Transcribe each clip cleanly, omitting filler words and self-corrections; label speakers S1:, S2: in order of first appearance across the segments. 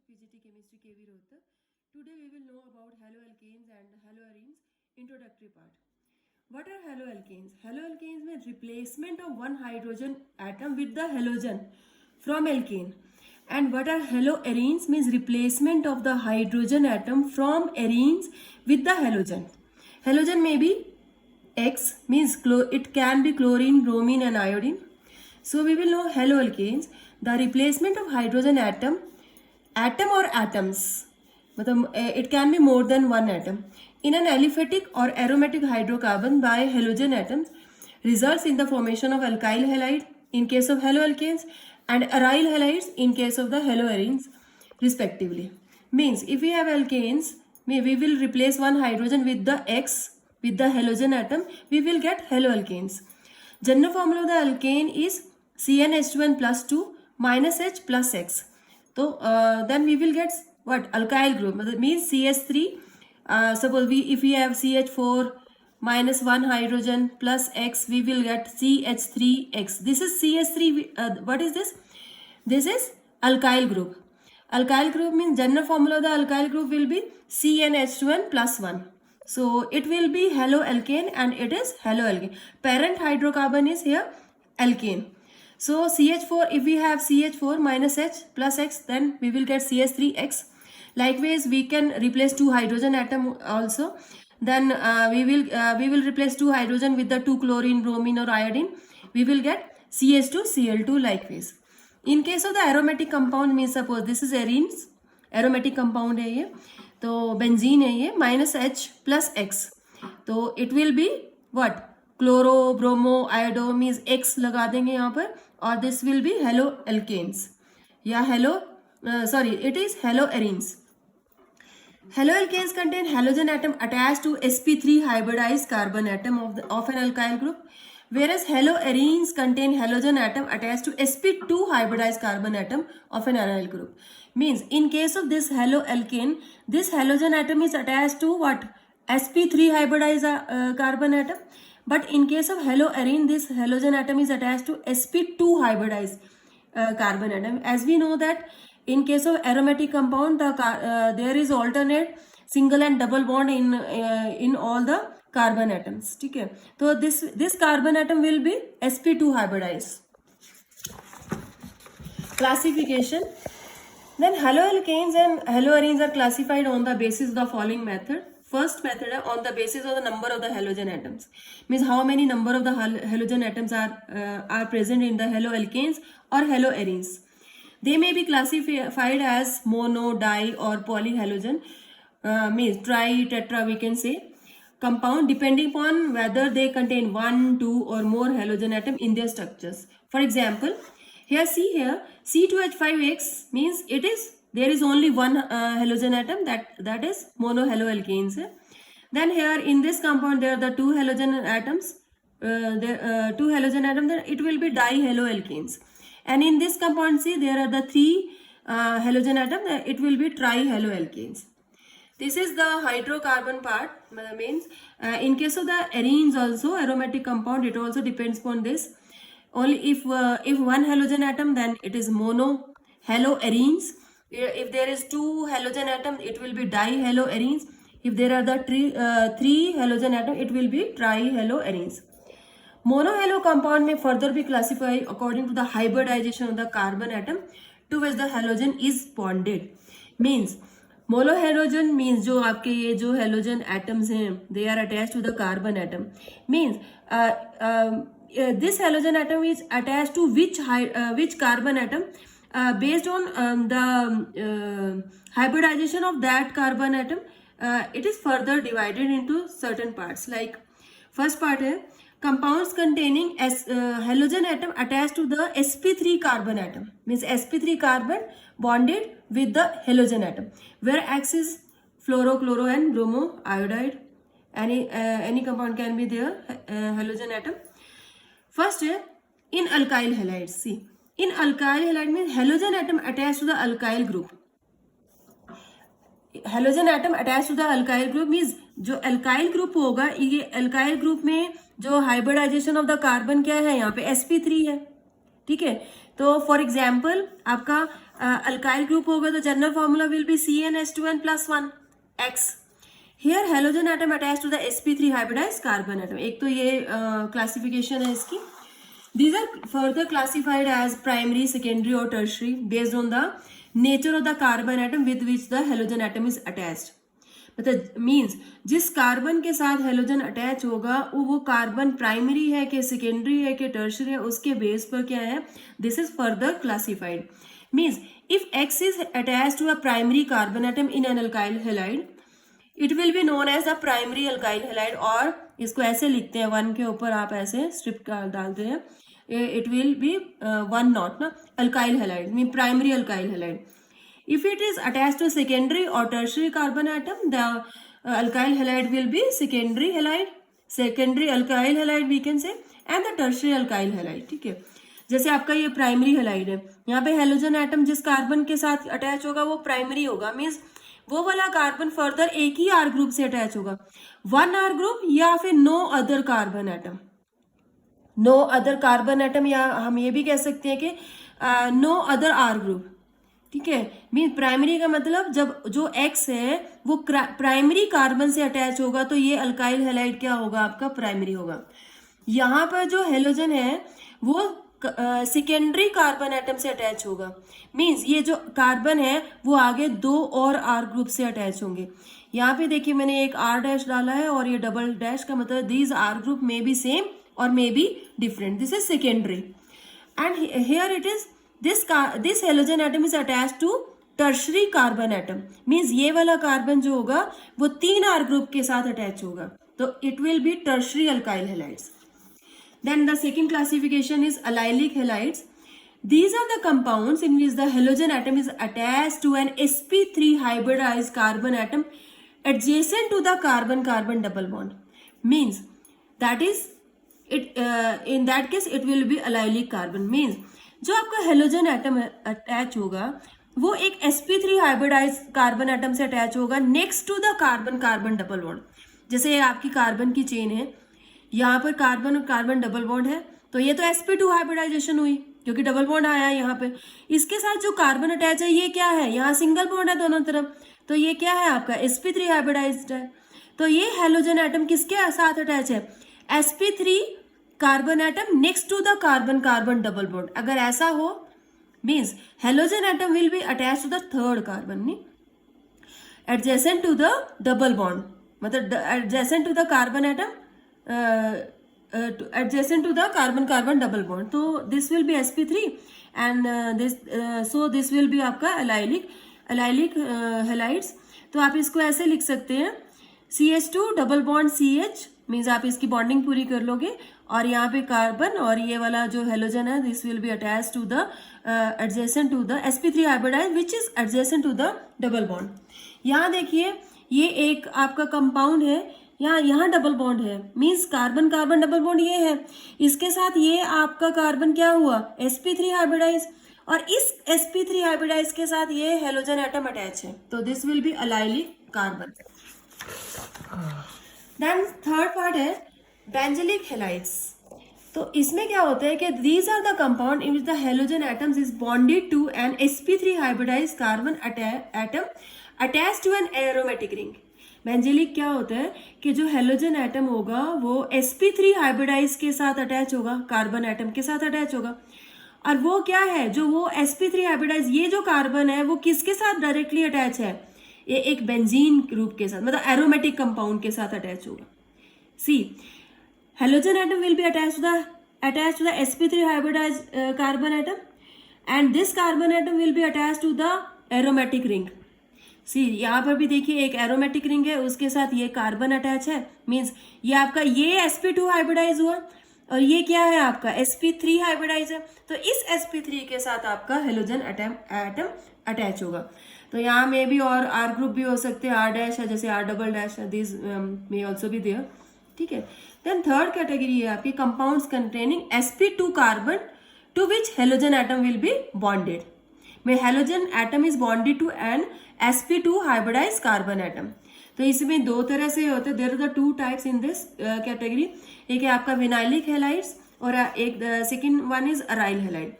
S1: PGT Chemistry KV Rohtak. Today we will know about haloalkanes and haloarenes introductory part. What are haloalkanes? Haloalkanes mean replacement of one hydrogen atom with the halogen from alkane. And what are haloarenes means replacement of the hydrogen atom from arenes with the halogen. Halogen may be X means it can be chlorine, bromine and iodine. So we will know haloalkanes, the replacement of hydrogen atom or atoms. It can be more than one atom in an aliphatic or aromatic hydrocarbon by halogen atoms results in the formation of alkyl halide in case of haloalkanes and aryl halides in case of the haloarenes respectively. Means if we have alkanes, we will replace one hydrogen with the X with the halogen atom, we will get haloalkanes. General formula of the alkane is CnH2n plus 2 minus H plus X. So then we will get what? Alkyl group. That means CH3. Suppose if we have CH4 minus 1 hydrogen plus X, we will get CH3X. This is CH3. What is this? This is alkyl group. Alkyl group means general formula of the alkyl group will be CnH2n plus 1. So it will be haloalkane and it is haloalkane. Parent hydrocarbon is here alkane. So CH4, if we have CH4 minus H plus X, then we will get CH3X. Likewise, we can replace two hydrogen atom also. Then we will replace two hydrogen with the two chlorine, bromine or iodine. We will get CH2Cl2 likewise. In case of the aromatic compound, means suppose this is arenes, aromatic compound है ये, तो benzene है ये, minus H plus X. तो it will be what? Chloro, bromo, iodo means X लगा देंगे यहाँ पर और this will be haloalkanes या it is haloarenes. Haloalkanes contain halogen atom attached to sp3 hybridized carbon atom of an alkyl group, whereas haloarenes contain halogen atom attached to sp2 hybridized carbon atom of an aryl group. Means in case of this haloalkane, this halogen atom is attached to what? sp3 hybridized carbon atom. But in case of haloarene, this halogen atom is attached to sp2 hybridized carbon atom. As we know that in case of aromatic compound, there is alternate single and double bond in all the carbon atoms. Okay? So this carbon atom will be sp2 hybridized. Classification. Then haloalkanes and haloarenes are classified on the basis of the following method. First method on the basis of the number of the halogen atoms, means how many number of the halogen atoms are present in the haloalkanes or haloarenes. They may be classified as mono, di or polyhalogen, means tri, tetra we can say, compound depending upon whether they contain 1, 2 or more halogen atom in their structures. For example, here C2H5X means there is only one halogen atom, that is monohaloalkanes. Then here in this compound there are the two halogen atoms, then it will be dihaloalkanes. And in this compound C there are the three halogen atoms, it will be trihaloalkanes. This is the hydrocarbon part, means in case of the arenes also, aromatic compound, it also depends upon this. Only if one halogen atom, then it is monohaloarenes. If there is two halogen atom, it will be dihaloarenes. If there are the three halogen atom, it will be trihaloarenes. Monohalo compound may further be classified according to the hybridization of the carbon atom to which the halogen is bonded. Means monohalogen means जो आपके ये जो halogen atoms हैं, they are attached to the carbon atom. Means this halogen atom is attached to which carbon atom? Based on the hybridization of that carbon atom, it is further divided into certain parts. Like first part is compounds containing halogen atom attached to the sp3 carbon atom, means sp3 carbon bonded with the halogen atom, where X is fluoro, chloro and bromo, iodide. Any compound can be there, halogen atom. First in alkyl halides. See, in alkyl halide means halogen atom attached to the alkyl group. Halogen atom attached to the alkyl group means जो alkyl group होगा, ये alkyl group में जो hybridization of the carbon क्या है, यहाँ पे sp3 है. ठीक है, तो फॉर एग्जाम्पल आपका अल्काइल ग्रुप होगा तो general formula will be CnH2n+1 X. Here halogen atom attached to the sp3 hybridized carbon atom. एक तो ये क्लासिफिकेशन है इसकी. These are further classified as primary, secondary और tertiary based on the nature of the carbon atom with which the halogen atom is attached. मतलब means जिस carbon के साथ हेलोजन अटैच होगा वो कार्बन प्राइमरी है कि सेकेंडरी है कि टर्शियरी है, उसके बेस पर क्या है, this is further classified. Means if X is attached to a primary carbon atom in an alkyl halide, it will be known as the primary alkyl halide. और इसको ऐसे लिखते हैं, 1 के ऊपर आप ऐसे स्ट्रिप डालते हैं, it will be 1 not ना, alkyl halide mean primary alkyl halide. If it is attached to secondary or tertiary carbon atom, the alkyl halide will be secondary halide, secondary alkyl halide we can say, and the tertiary alkyl halide. ठीक है, जैसे आपका ये primary halide है, यहाँ पे halogen atom जिस carbon के साथ अटैच होगा वो प्राइमरी होगा, मीन्स वो वाला कार्बन फर्दर एक ही आर ग्रुप से अटैच होगा, 1 आर ग्रुप या फिर no other carbon atom, no other carbon atom, या हम ये भी कह सकते हैं कि नो अदर आर ग्रुप. ठीक है, मीन प्राइमरी का मतलब जब जो X है वो प्राइमरी कार्बन से अटैच होगा तो ये अल्काइल हैलाइड क्या होगा, आपका प्राइमरी होगा. यहाँ पर जो हेलोजन है वो सेकेंडरी कार्बन एटम से अटैच होगा, मीन्स ये जो कार्बन है वो आगे 2 और आर ग्रुप से अटैच होंगे. यहाँ पे देखिए मैंने एक R डैश डाला है और ये डबल डैश का मतलब these are group may be same और may be different, this is secondary. And here it is this halogen atom is attached to tertiary carbon atom, means ये वाला कार्बन जो होगा वो 3 R ग्रुप के साथ अटैच होगा, तो it will be tertiary alkyl halides. Then the second classification is allylic halides. These are the compounds in which the halogen atom is attached to an sp3 hybridized carbon atom adjacent to the carbon-carbon double bond. Means that is it in that case it will be allylic carbon. Means जो आपका halogen atom attach होगा वो एक sp3 hybridize carbon atom से attach होगा next to the carbon carbon double bond. जैसे आपकी carbon की चेन है, यहाँ पर कार्बन और कार्बन डबल बॉन्ड है, तो ये तो sp2 हाइब्रिडाइजेशन हुई क्योंकि डबल बॉन्ड आया है यहाँ पे. इसके साथ जो कार्बन अटैच है ये क्या है, यहाँ सिंगल बॉन्ड है दोनों तरफ, तो ये क्या है आपका sp3 हाइब्रिडाइज्ड है. तो ये हेलोजन एटम किसके साथ अटैच है, sp3 carbon atom next to the carbon carbon double bond. अगर ऐसा हो means halogen atom will be attach to the third carbon, नहीं adjacent to the double bond, मतलब adjacent to the carbon atom adjacent to the carbon carbon double bond, तो this will be sp3 and this so this will be आपका allylic halides. तो आप इसको ऐसे लिख सकते हैं CH2 double bond CH, means आप इसकी बॉन्डिंग पूरी कर लोगे और यहाँ पे कार्बन और ये वाला जो हेलोजन है this will be attach to the adjacent to the sp3 hybridize which is adjacent to the double bond. यहाँ देखिए ये एक आपका कंपाउंड है, यहाँ डबल बॉन्ड है, means carbon carbon double bond ये है, इसके साथ ये आपका कार्बन क्या हुआ sp3 हाइब्रिडाइज, और इस sp3 हाइब्रिडाइज के साथ ये हेलोजन एटम अटैच है, तो this will be allylic carbon. Then third part है बेंजलिक हेलाइड्स. तो इसमें क्या होता है कि these are the compound in which the halogen atoms is bonded to an sp3 hybridized carbon atom attach to an aromatic ring. Benzylic क्या होता है कि जो हेलोजन एटम होगा वो sp3 हाइब्रिडाइज के साथ अटैच होगा, कार्बन एटम के साथ अटैच होगा, और वो क्या है जो वो sp3 हाइब्रिडाइज ये जो कार्बन है वो किसके साथ डायरेक्टली अटैच है, ये एक बेंजीन ग्रुप के साथ, मतलब एरोमेटिक कंपाउंड के साथ अटैच होगा. सी halogen atom will be attached to the sp3 hybridized carbon atom and this carbon atom will be attached to the aromatic ring. सी यहाँ पर भी देखिए एक एरोमेटिक रिंग है उसके साथ ये कार्बन अटैच है, मीन्स ये आपका ये sp2 हाइब्रिडाइज हुआ और ये क्या है आपका sp3 हाइब्रिडाइज है, तो इस sp3 के साथ आपका हेलोजन एटम अटैच होगा. तो यहाँ में भी और आर ग्रुप भी हो सकते हैं, R डैश है जैसे R डबल डैश है, दिस मे ऑल्सो भी देयर. ठीक है, देन थर्ड कैटेगरी है आपकी compounds containing sp2 carbon to which halogen atom will be bonded. में halogen atom is bonded to an sp2 hybridize carbon atom. तो इसमें दो तरह से होते हैं, there are the 2 types in this category. एक है आपका विनाइलिक हेलाइड्स और एक second one is aryl halide.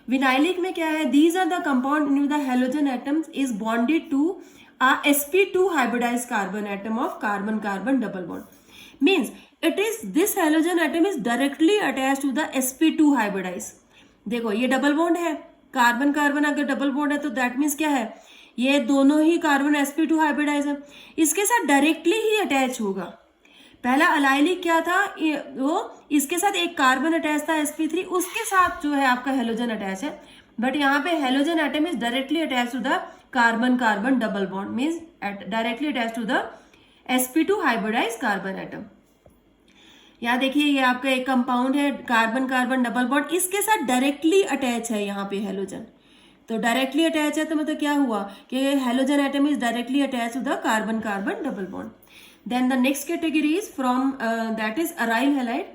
S1: Vinylic में क्या है, these are the compound in the halogen atoms is bonded to a sp2 hybridized carbon atom of carbon carbon double bond means it is this halogen atom is directly attached to the sp2 hybridized। देखो ये double bond है, carbon carbon अगर double bond है तो that means क्या है, ये दोनों ही कार्बन sp2 हाइब्रिडाइज है, इसके साथ डायरेक्टली ही अटैच होगा। पहला अलाइलिक क्या था, वो इसके साथ एक कार्बन अटैच था sp3, उसके साथ जो है आपका हेलोजन अटैच है, बट यहाँ पे halogen atom is directly attach to the carbon carbon double bond means directly attach to the sp2 hybridize carbon atom. यहाँ देखिए ये आपका एक कंपाउंड है कार्बन कार्बन डबल बॉन्ड, इसके साथ डायरेक्टली अटैच है यहाँ पे हेलोजन, तो डायरेक्टली अटैच है तो मतलब क्या हुआ कि halogen atom is directly attach to the carbon carbon double bond. Then the next category is from that is aryl halide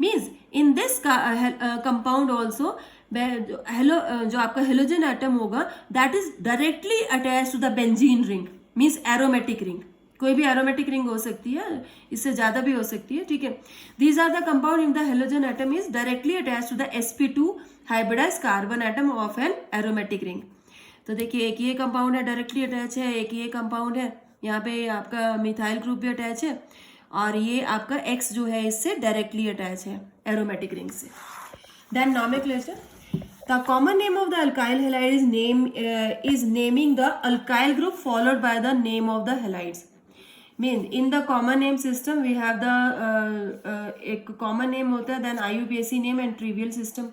S1: means in this compound also जो आपका हेलोजन एटम होगा that is directly attach to the benzene ring means aromatic ring, कोई भी aromatic ring हो सकती है, इससे ज्यादा भी हो सकती है, ठीक है। These are the compound in the halogen atom is directly attach to the sp2 hybridize carbon atom of an aromatic ring. तो देखिए एक ये कंपाउंड है डायरेक्टली अटैच है, एक ये कंपाउंड है, यहाँ पे आपका मिथाइल ग्रुप भी अटैच है, और ये आपका X जो है इससे डायरेक्टली अटैच है एरोमेटिक रिंग से। Then nomenclature, the common name of the alkyl halide is naming the alkyl group followed by the name of the halides mean in the common name system we have the एक common name होता है, then IUPAC name and trivial system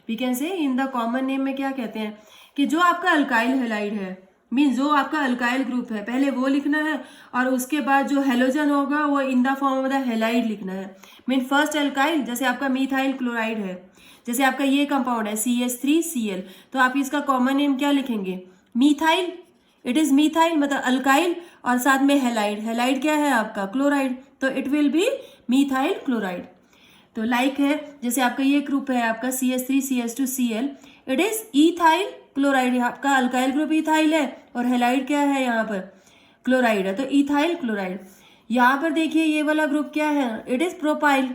S1: we can say। in the common name में क्या कहते हैं कि जो आपका alkyl halide है मीन जो आपका अल्काइल ग्रुप है पहले वो लिखना है, और उसके बाद जो हेलोजन होगा वो in the form of the halide लिखना है। मीन फर्स्ट अल्काइल, जैसे आपका मिथाइल क्लोराइड है, जैसे आपका ये कंपाउंड है CH3Cl, तो आप इसका कॉमन नेम क्या लिखेंगे, मिथाइल, इट इज मिथाइल मतलब अल्काइल, और साथ में हेलाइड, हेलाइड क्या है आपका क्लोराइड, तो it will B methyl chloride. तो लाइक है जैसे आपका ये ग्रुप है आपका CH3CH2Cl, it is ethyl chloride, आपका अल्काइल ग्रुप इथाइल है और हेलाइड क्या है यहाँ पर क्लोराइड है, तो इथाइल क्लोराइड। यहाँ पर देखिए ये वाला ग्रुप क्या है, इट इज प्रोपाइल,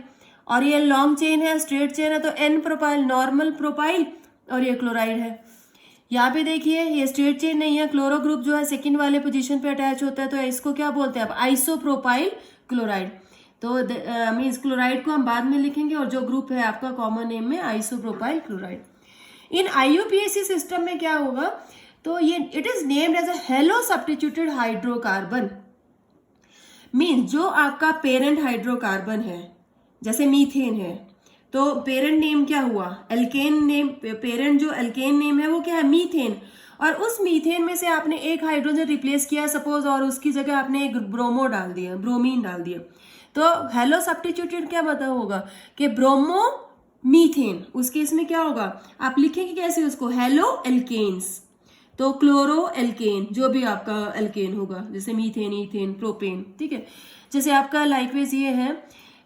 S1: और ये लॉन्ग चेन है स्ट्रेट चेन है तो एन प्रोपाइल नॉर्मल प्रोपाइल, और ये क्लोराइड है। यहाँ पे देखिए ये स्ट्रेट चेन नहीं है, क्लोरो ग्रुप जो है सेकंड वाले पोजीशन पे अटैच होता है, तो इसको क्या बोलते हैं आप, आइसोप्रोपाइल क्लोराइड। तो मीन्स क्लोराइड को हम बाद में लिखेंगे, और जो ग्रुप है आपका कॉमन नेम में isopropyl chloride. In IUPAC system में क्या होगा, तो ये it is named as a halo substituted hydrocarbon means जो आपका पेरेंट हाइड्रोकार्बन है जैसे मीथेन है, तो पेरेंट नेम क्या हुआ, एल्केन नेम, पेरेंट जो एल्केन नेम है वो क्या है मीथेन, और उस मीथेन में से आपने एक हाइड्रोजन रिप्लेस किया सपोज, और उसकी जगह आपने एक ब्रोमो डाल दिया, ब्रोमीन डाल दिया, तो हेलो सब्स्टिट्यूटेड क्या मतलब होगा कि ब्रोमो मीथेन, उस केस में क्या होगा, आप लिखेंगे कैसे उसको, हेलो एल्केन्स, तो क्लोरो एल्केन जो भी आपका एल्केन होगा, जैसे मीथेन इथेन प्रोपेन, ठीक है। जैसे आपका लाइकवाइज ये है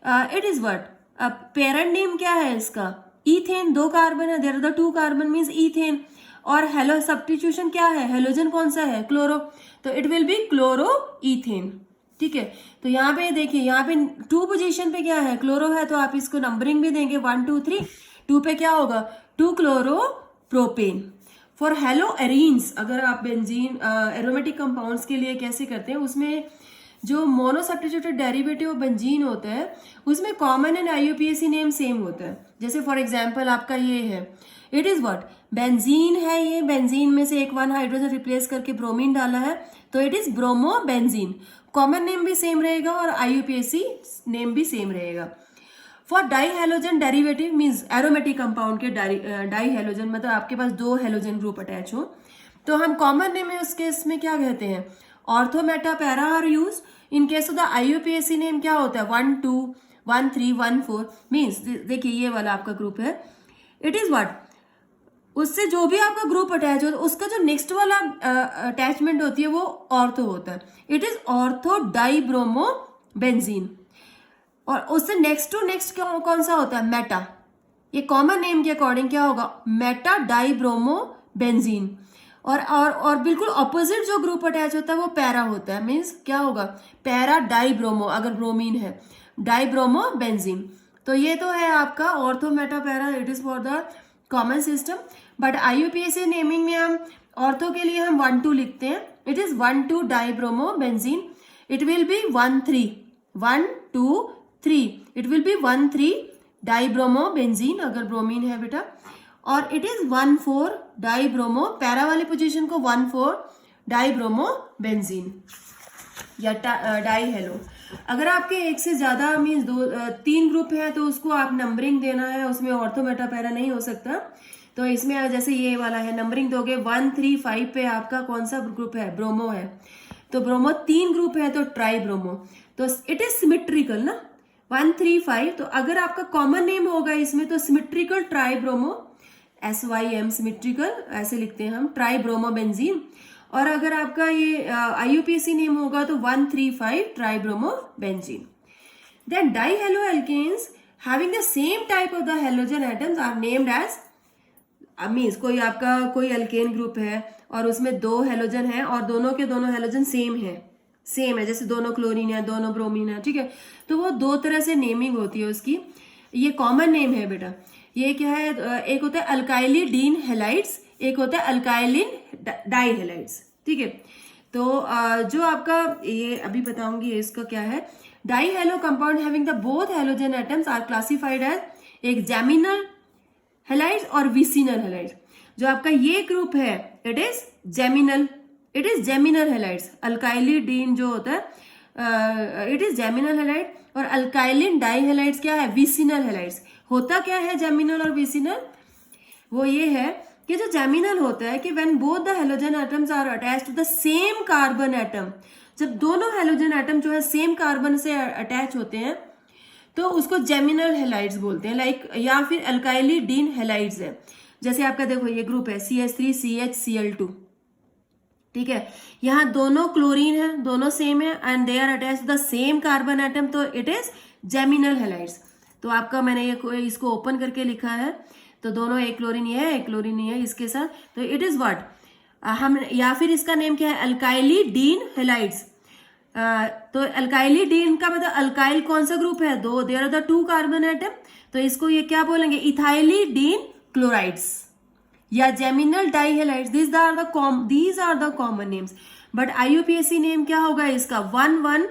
S1: इट इज व्हाट, अब पेरेंट नेम क्या है इसका, इथेन, 2 कार्बन है, there are the 2 carbon means ethane, और हेलो सब्स्टिट्यूशन क्या है, हेलोजन कौन सा है, क्लोरो, तो it will be chloro ethane, ठीक है। तो यहाँ पे देखिए यहाँ पे 2 पोजीशन पे क्या है, क्लोरो है, तो आप इसको नंबरिंग भी देंगे 1 2 3, 2 पे क्या होगा 2 chloro propane. For hello arenes, अगर आप बेंजीन एरोमेटिक कंपाउंड्स के लिए कैसे करते हैं, उसमें जो मोनो सब्स्टिट्यूटेड डेरिवेटिव बेंजीन होता है उसमें common and IUPAC name same होता है। जैसे फॉर एग्जांपल आपका ये है, इट इज व्हाट, बेंजीन है, ये बेंजीन में से एक 1 हाइड्रोजन रिप्लेस करके ब्रोमीन डाला है, तो it is bromo benzene, common name भी सेम रहेगा और IUPAC नेम भी सेम रहेगा। For die halogen derivative means aromatic compound के डाई हेलोजन मतलब आपके पास 2 हेलोजन ग्रुप अटैच हो, तो हम कॉमन नेम में उस केस में क्या कहते हैं, ortho meta para are use. In case of the IUPAC name क्या होता है 1 2 1 3 1 4 मीन्स देखिए ये वाला आपका ग्रुप है, इट इज व्हाट, उससे जो भी आपका ग्रुप अटैच हो उसका जो नेक्स्ट वाला अटैचमेंट होती है वो ऑर्थो होता है, it is ortho di bromo benzene, और उससे नेक्स्ट टू नेक्स्ट कौन सा होता है, मेटा, ये कॉमन नेम के अकॉर्डिंग क्या होगा, मेटा डाई ब्रोमो बेंजीन, और बिल्कुल ऑपोजिट जो ग्रुप अटैच होता है वो पैरा होता है, मीन्स क्या होगा, पैरा डाई ब्रोमो, अगर ब्रोमीन है डाई ब्रोमो बेंजीन। तो ये तो है आपका ortho meta para, it is for the common system, but IUPAC naming में हम ऑर्थो के लिए हम 1,2 लिखते हैं. It is 1,2 dibromobenzene. It will be 1,3 1 2 3. It will be 1,3 dibromobenzene अगर ब्रोमीन है बेटा, और इट इज 1,4 डाइब्रोमो, पैरा वाले पोजीशन को 1,4 डाइब्रोमोबेंजीन या डाई हेलो. अगर आपके एक से ज्यादा मीन्स 3 ग्रुप है तो उसको आप नंबरिंग देना है, उसमें ऑर्थो मेटा पैरा नहीं हो सकता. तो इसमें जैसे ये वाला है नंबरिंग दोगे 1 3 5 पे आपका कौन सा ग्रुप है, ब्रोमो है. तो ब्रोमो 3 ग्रुप है तो ट्राई ब्रोमो. तो इट इज सिमेट्रिकल ना 1 3 5. तो अगर आपका कॉमन नेम होगा इसमें तो symmetrical try bromo, SYM symmetrical ऐसे लिखते हैं हम, ट्राई ब्रोमोबेंजीन. और अगर आपका ये IUPAC नेम होगा तो 1 3 5 tribromobenzene. Then dihalo alkanes having the same type of the halogen atoms are named as, means कोई आपका कोई अल्केन ग्रुप है और उसमें 2 हेलोजन है और दोनों के दोनों हेलोजन सेम है, जैसे दोनों क्लोरीन है दोनों ब्रोमीन है, ठीक है. तो वो 2 तरह से नेमिंग होती है उसकी. ये कॉमन नेम है बेटा. ये क्या है, एक होता है अल्काइली डीन हेलाइड्स, एक होता है अल्काइलिन डाई हेलाइड्स, ठीक है. तो जो आपका ये अभी बताऊंगी इसका क्या है. Dihalo compound having the both halogen atoms are classified as एक जेमिनल हेलाइड्स और विसिनल हेलाइड्स. जो आपका ये ग्रुप है it is geminal halides. Alkylidene जो होता है इट इज जेमिनल हेलाइड और अल्काइलिन डाई हेलाइड्स क्या है, विसिनल हेलाइड्स. होता क्या है जेमिनल और विसिनल, वो ये है कि जो जेमिनल होता है कि when both the halogen atoms are attached to the same carbon atom, जब दोनों हेलोजन एटम जो है सेम कार्बन से अटैच होते हैं तो उसको जेमिनल हेलाइड्स बोलते हैं. लाइक या फिर अल्काइली डीन हेलाइड्स है. जैसे आपका देखो ये ग्रुप है CH3CHCl2, ठीक है. यहाँ दोनों क्लोरीन है, दोनों सेम है and they are attach to the same carbon atom, तो इट इज जेमिनल हेलाइड्स. तो आपका मैंने ये इसको ओपन करके लिखा है, तो दोनों एक क्लोरीन ये है एक क्लोरीन ये है इसके साथ, तो इट इज व्हाट हम, या फिर इसका नेम क्या है, अल्काइली डीन हेलाइड्स. तो अल्काइली डीन का मतलब अल्काइल कौन सा ग्रुप है, 2, there are the 2 carbon atom, तो इसको ये क्या बोलेंगे, इथाइली डीन क्लोराइड्स या geminal di halides. These are the common names. But IUPAC name क्या होगा इसका, 1,1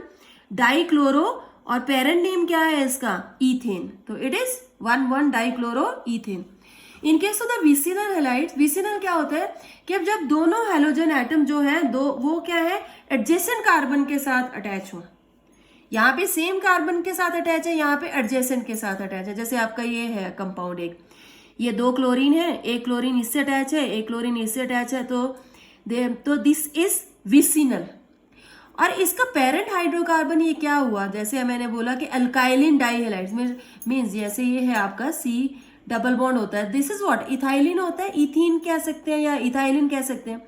S1: डाइक्लोरो और पेरेंट नेम क्या है इसका, इथेन. तो it is 1,1 dichloro ethane. In case of the vicinal halides, vicinal क्या होता है कि अब जब दोनों हेलोजन एटम जो है वो क्या है, एडजेसेंट कार्बन के साथ अटैच हो. यहाँ पे सेम कार्बन के साथ अटैच है, यहाँ पे एडजेसेंट के साथ अटैच है. जैसे आपका ये है कंपाउंड एक, ये 2 क्लोरीन है, एक क्लोरीन इससे अटैच है एक क्लोरीन इससे अटैच है, तो दिस इज विसिनल. और इसका पेरेंट हाइड्रोकार्बन ये क्या हुआ, जैसे मैंने बोला कि अल्काइलिन डाइहेलाइड्स मीन्स जैसे ये है आपका C डबल बॉन्ड होता है, दिस इज व्हाट इथाइलिन होता है, इथीन कह सकते हैं या इथाइलिन कह सकते हैं.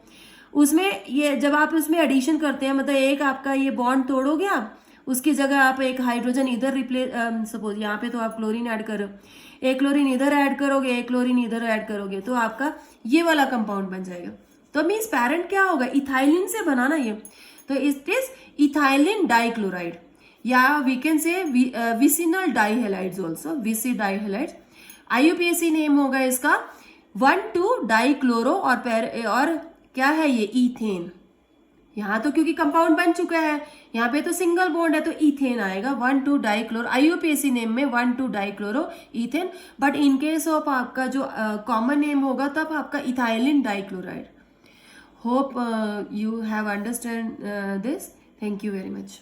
S1: उसमें ये जब आप उसमें एडिशन करते हैं, मतलब एक आपका ये बॉन्ड तोड़ोगे आप, उसकी जगह आप एक हाइड्रोजन इधर रिप्लेस, सपोज यहाँ पे तो आप क्लोरीन ऐड करो, एक क्लोरीन इधर ऐड करोगे एक क्लोरीन इधर ऐड करोगे, तो आपका ये वाला कंपाउंड बन जाएगा. तो मीन्स पेरेंट क्या होगा, इथाइलिन से बनाना ये, तो इट इज इथाइलिन डाइक्लोराइड या we can say vicinal dihalides also, विसी डाइहेलाइड्स. IUPAC नेम होगा इसका 1,2 डाइक्लोरो और क्या है ये, इथेन. यहाँ तो क्योंकि कंपाउंड बन चुका है, यहाँ पे तो सिंगल बॉन्ड है तो इथेन आएगा, 1,2 डाइक्लोरो. IUPAC नेम में 1,2 dichloro ethane. But in case of आपका जो कॉमन नेम होगा तब आपका ethylene dichloride. Hope you have understand this. Thank you very much.